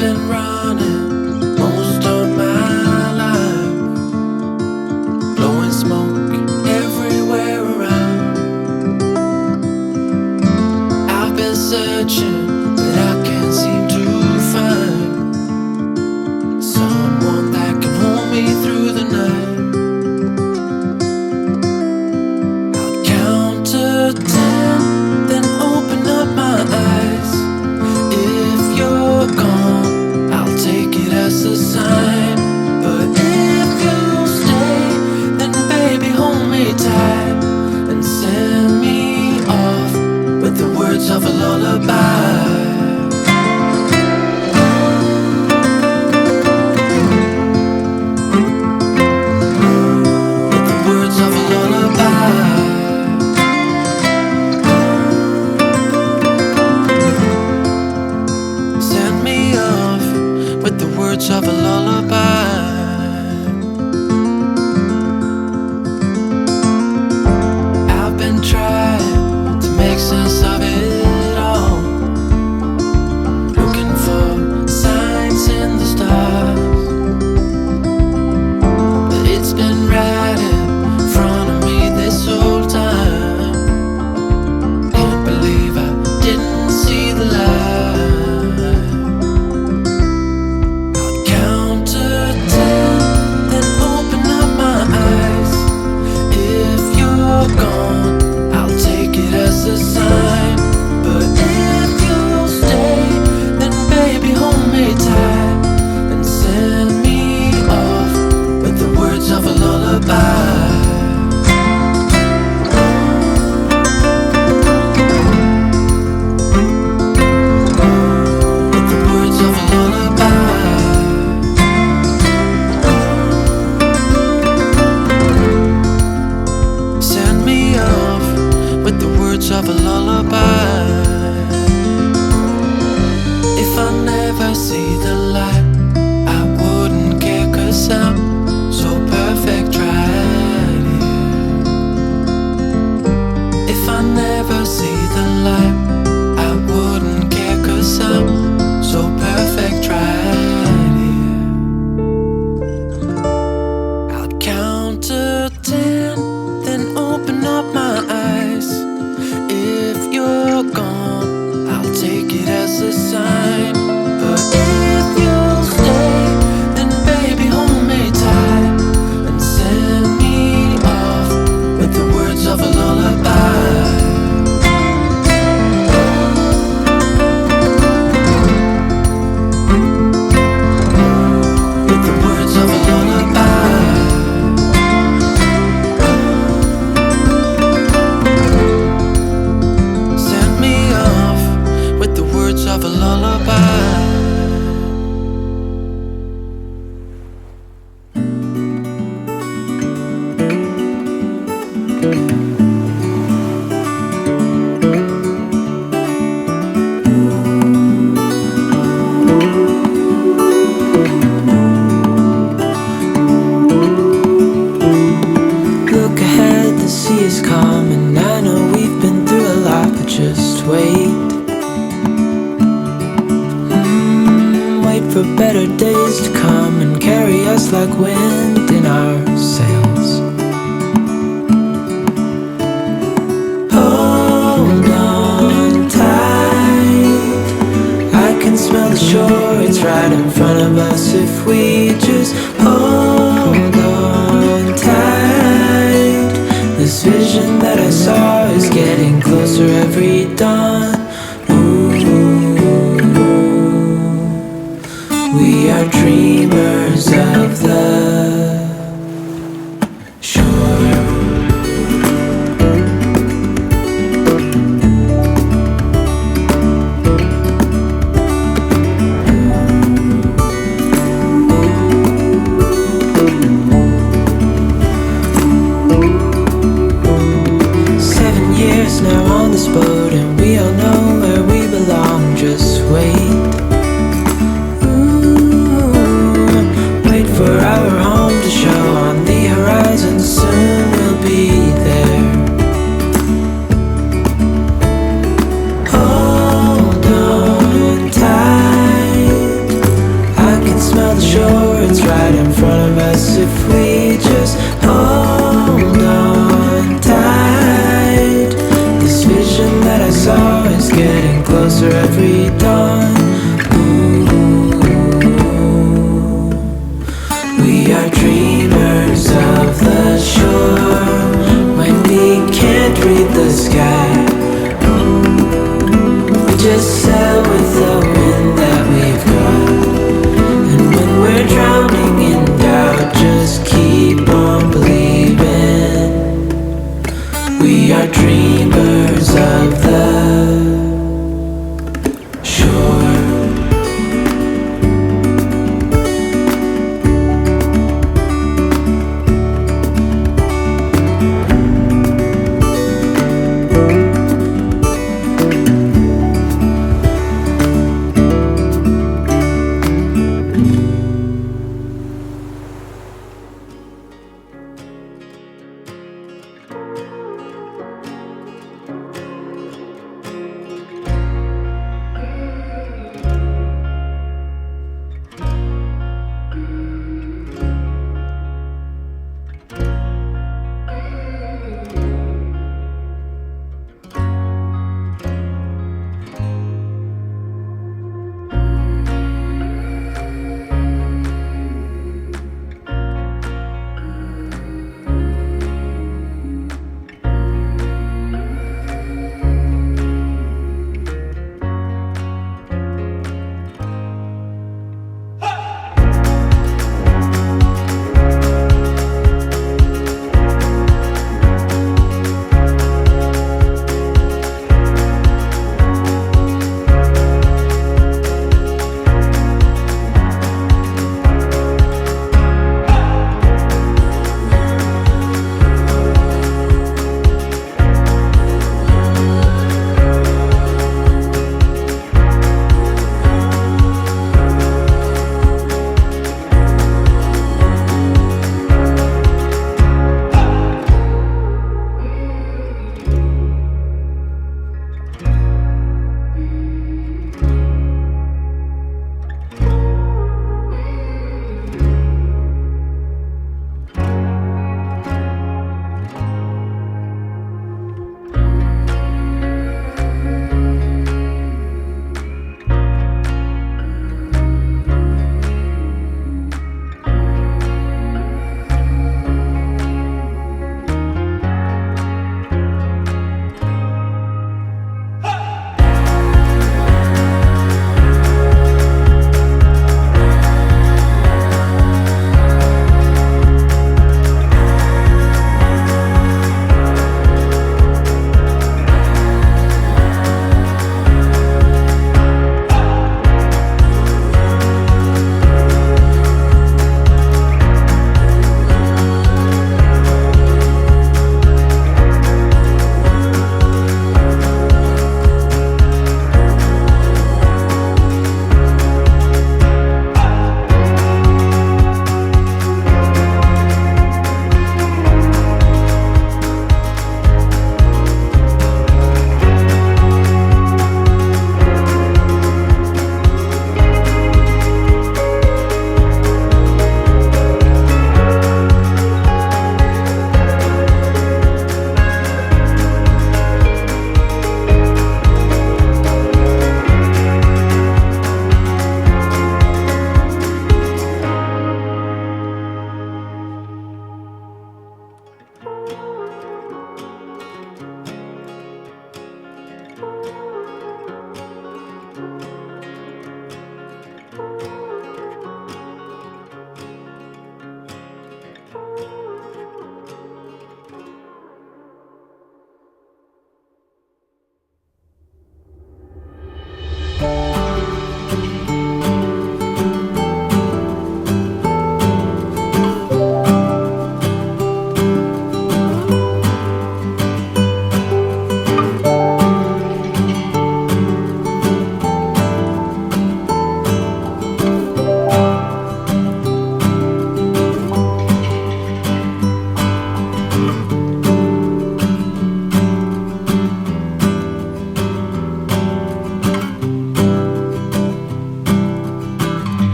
been running most of my life, blowing smoke everywhere around. I've been searching, but I can't seem to find someone that can hold me through the night. I'll count to 10, then open up my eyes. If you're gone, I'll take it as a sign. But if you stay, then baby hold me tight and send me off with the words of a lullaby. Of a lullaby. I've been trying to make sense of it all, looking for signs in the stars, but it's been right in front of me this whole time. Can't believe I didn't see the light. Of a lullaby. If I never see the light, I wouldn't care, 'cause I'm so perfect right here. If I never see the light, I wouldn't care, 'cause I'm so perfect right here. I'll count to 10, then open up my eyes. If you're gone, I'll take it as a sign. But if you stay, then baby hold me tight and send me off with the words of a lullaby. With the words of a lullaby. Of a lullaby. Look ahead, the sea is calm, and I know we've been through a lot, but just wait. For better days to come and carry us like wind in our sails. Hold on tight, I can smell the shore, it's right in front of us. If we just hold on tight, this vision that I saw is getting closer every dawn. We are dreamers of the shore. 7 years now on this boat, and we all know where we belong. Just wait. For our home to show on the horizon, soon we'll be there. Hold on tight, it's getting closer every dawn. Ooh, we are dreamers of the shore. When we can't read the sky, we just sail with the wind that we've got. And when we're drowning in doubt, just keep on believing. We are dreamers of the shore.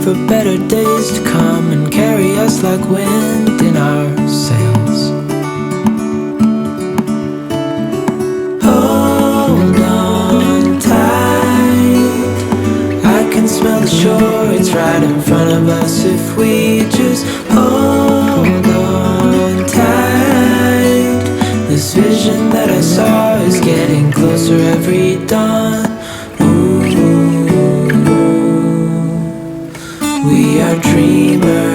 for better days to come and carry us like wind in our sails. Hold on tight, I can smell the shore, it's right in front of us if we just hold on tight. This vision that I saw is getting closer every dawn. Ooh, we are dreamers.